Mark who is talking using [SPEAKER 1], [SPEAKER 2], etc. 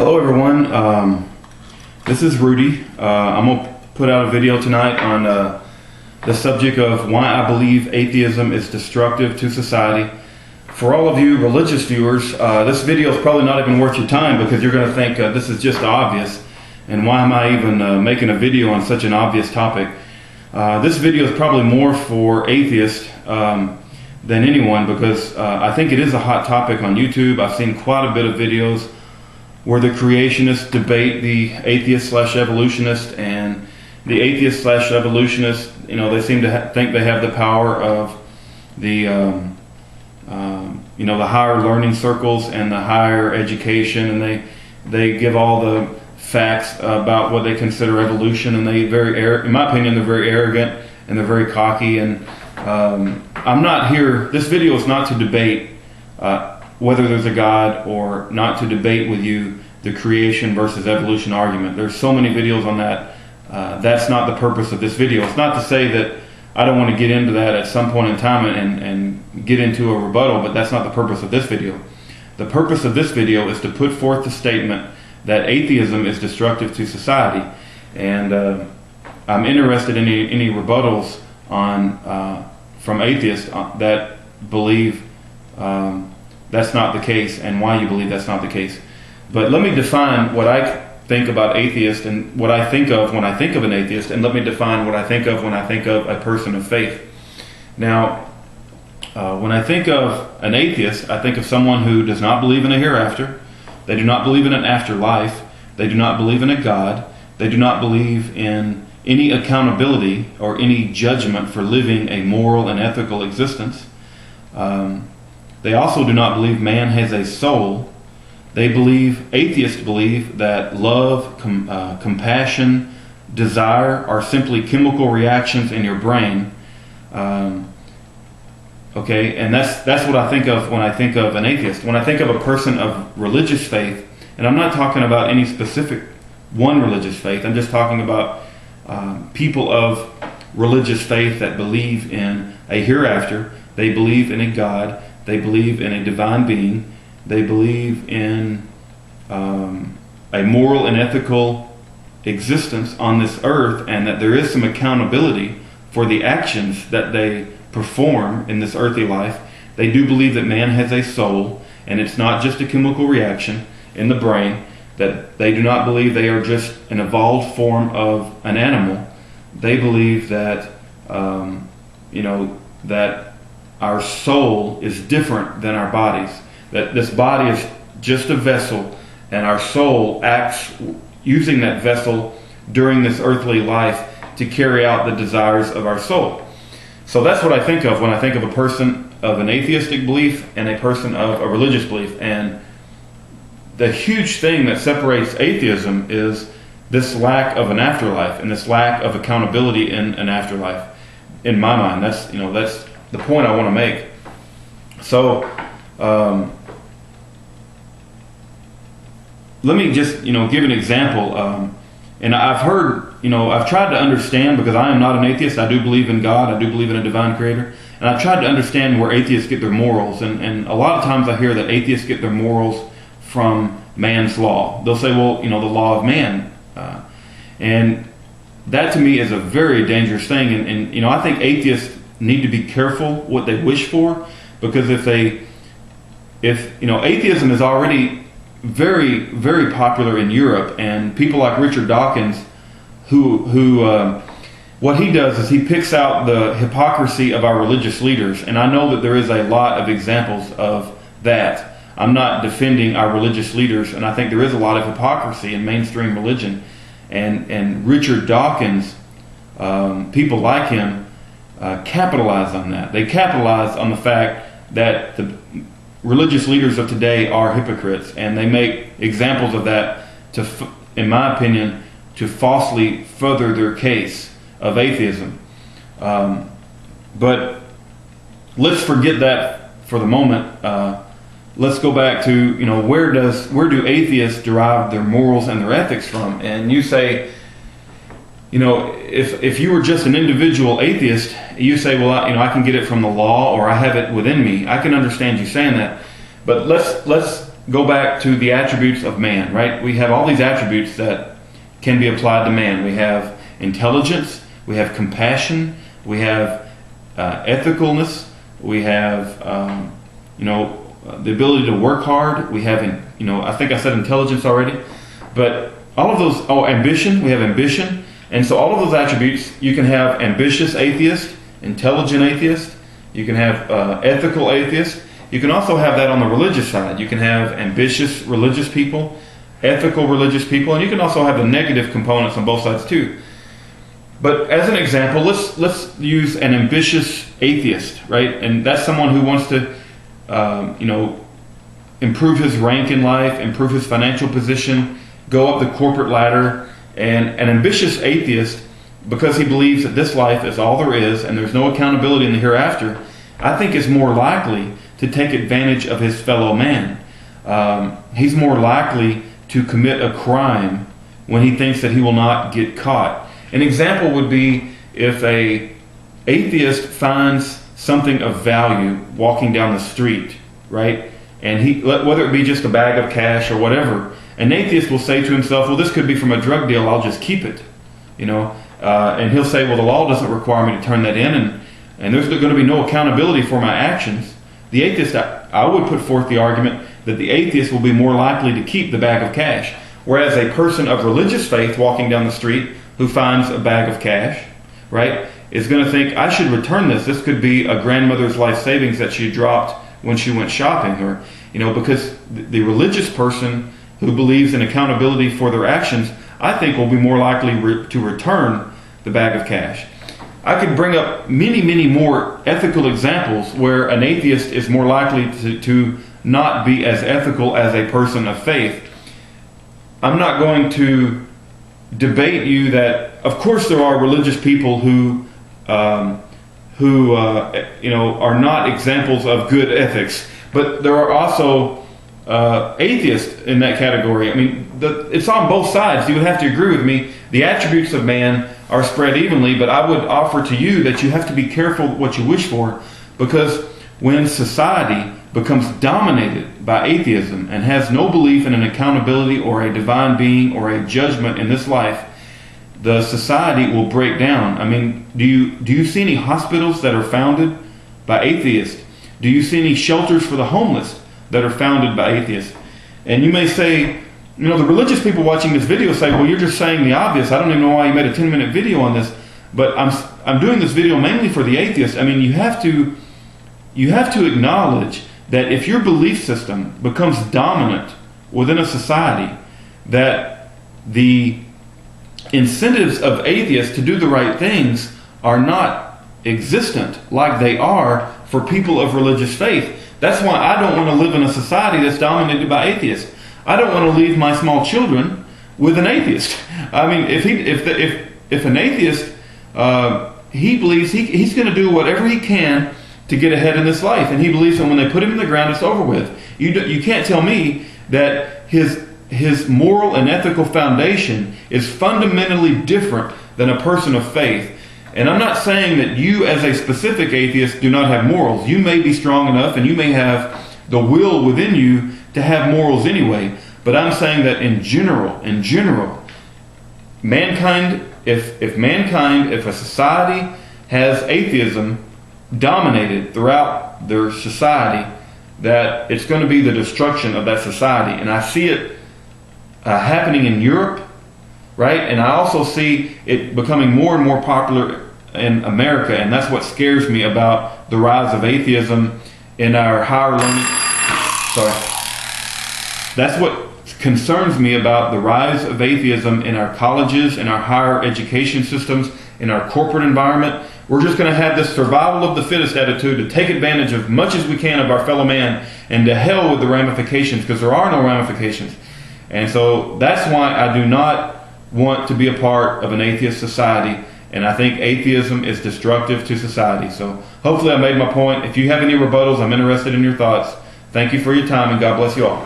[SPEAKER 1] Hello everyone, this is Rudy. I'm going to put out a video tonight on the subject of why I believe atheism is destructive to society. For all of you religious viewers, this video is probably not even worth your time because you're going to think this is just obvious, and why am I even making a video on such an obvious topic. This video is probably more for atheists than anyone because I think it is a hot topic on YouTube. I've seen quite a bit of videos where the creationists debate the atheist/evolutionist, and the atheist/evolutionist, they seem to think they have the power of the the higher learning circles and the higher education, and they give all the facts about what they consider evolution, and in my opinion, they're very arrogant and they're very cocky. And I'm not here. This video is not to debate whether there's a God, or not to debate with you the creation versus evolution argument. There's so many videos on that. That's not the purpose of this video. It's not to say that I don't want to get into that at some point in time and get into a rebuttal, but that's not the purpose of this video. The purpose of this video is to put forth the statement that atheism is destructive to society, and I'm interested in any rebuttals on from atheists that believe that's not the case, and why you believe that's not the case. But let me define what I think about atheist and what I think of when I think of an atheist, and let me define what I think of when I think of a person of faith. Now, when I think of an atheist, I think of someone who does not believe in a hereafter. They do not believe in an afterlife. They do not believe in a God. They do not believe in any accountability or any judgment for living a moral and ethical existence. They also do not believe man has a soul. Atheists believe that love, compassion, desire are simply chemical reactions in your brain. Okay, and that's what I think of when I think of an atheist. When I think of a person of religious faith, and I'm not talking about any specific one religious faith, I'm just talking about people of religious faith that believe in a hereafter. They believe in a God. They believe in a divine being. They believe in a moral and ethical existence on this earth, and that there is some accountability for the actions that they perform in this earthly life. They do believe that man has a soul, and it's not just a chemical reaction in the brain, that they do not believe they are just an evolved form of an animal. They believe that that our soul is different than our bodies, that this body is just a vessel, and our soul acts using that vessel during this earthly life to carry out the desires of our soul. So that's what I think of when I think of a person of an atheistic belief and a person of a religious belief. And the huge thing that separates atheism is this lack of an afterlife and this lack of accountability in an afterlife. In my mind, that's the point I want to make. So let me just give an example. And I've heard, I've tried to understand, because I am not an atheist. I do believe in God. I do believe in a divine creator. And I've tried to understand where atheists get their morals. And a lot of times I hear that atheists get their morals from man's law. They'll say, well, the law of man. And that to me is a very dangerous thing. And I think atheists need to be careful what they wish for, because if atheism is already very, very popular in Europe, and people like Richard Dawkins, who what he does is he picks out the hypocrisy of our religious leaders, and I know that there is a lot of examples of that. I'm not defending our religious leaders, and I think there is a lot of hypocrisy in mainstream religion, and Richard Dawkins, people like him, capitalize on that. They capitalize on the fact that the religious leaders of today are hypocrites, and they make examples of that in my opinion, to falsely further their case of atheism. But let's forget that for the moment. Let's go back to where do atheists derive their morals and their ethics from? And you say, if you were just an individual atheist, you say, well, I can get it from the law, or I have it within me. I can understand you saying that, but let's go back to the attributes of man, right? We have all these attributes that can be applied to man. We have intelligence, we have compassion, we have ethicalness, we have the ability to work hard. We have I think I said intelligence already, but all of those. Ambition. We have ambition, and so all of those attributes. You can have ambitious atheist, intelligent atheist. You can have ethical atheist. You can also have that on the religious side. You can have ambitious religious people, ethical religious people, and you can also have the negative components on both sides too. But as an example, let's use an ambitious atheist, right? And that's someone who wants to, improve his rank in life, improve his financial position, go up the corporate ladder. And an ambitious atheist, because he believes that this life is all there is and there's no accountability in the hereafter, I think is more likely to take advantage of his fellow man. He's more likely to commit a crime when he thinks that he will not get caught. An example would be if a atheist finds something of value walking down the street, right? And whether it be just a bag of cash or whatever, an atheist will say to himself, well, this could be from a drug deal, I'll just keep it. And he'll say, well, the law doesn't require me to turn that in, and there's going to be no accountability for my actions. The atheist, I would put forth the argument that the atheist will be more likely to keep the bag of cash, whereas a person of religious faith walking down the street who finds a bag of cash, right, is going to think, I should return this. This could be a grandmother's life savings that she dropped when she went shopping, or because the religious person who believes in accountability for their actions, I think will be more likely to return the bag of cash. I could bring up many, many more ethical examples where an atheist is more likely to not be as ethical as a person of faith. I'm not going to debate you that, of course, there are religious people who are not examples of good ethics, but there are also atheists in that category. I mean, it's on both sides. You would have to agree with me. The attributes of man are spread evenly, but I would offer to you that you have to be careful what you wish for, because when society becomes dominated by atheism and has no belief in an accountability or a divine being or a judgment in this life, the society will break down. I mean, do you see any hospitals that are founded by atheists? Do you see any shelters for the homeless that are founded by atheists? And you may say, the religious people watching this video say, well, you're just saying the obvious. I don't even know why you made a 10-minute video on this. But I'm doing this video mainly for the atheists. I mean, you have to acknowledge that if your belief system becomes dominant within a society, that the incentives of atheists to do the right things are not existent like they are for people of religious faith. That's why I don't want to live in a society that's dominated by atheists. I don't want to leave my small children with an atheist. I mean, if an atheist, he believes he's going to do whatever he can to get ahead in this life, and he believes that when they put him in the ground, it's over with. You can't tell me that his moral and ethical foundation is fundamentally different than a person of faith. And I'm not saying that you as a specific atheist do not have morals. You may be strong enough and you may have the will within you to have morals anyway. But I'm saying that in general, mankind, if a society has atheism dominated throughout their society, that it's going to be the destruction of that society. And I see it happening in Europe, right? And I also see it becoming more and more popular in America, and that's what scares me about the rise of atheism in our higher learning. That's what concerns me about the rise of atheism in our colleges, in our higher education systems, in our corporate environment. We're just going to have this survival of the fittest attitude to take advantage of much as we can of our fellow man, and to hell with the ramifications, because there are no ramifications. And so that's why I do not want to be a part of an atheist society, and I think atheism is destructive to society. So hopefully I made my point. If you have any rebuttals, I'm interested in your thoughts. Thank you for your time, and God bless you all.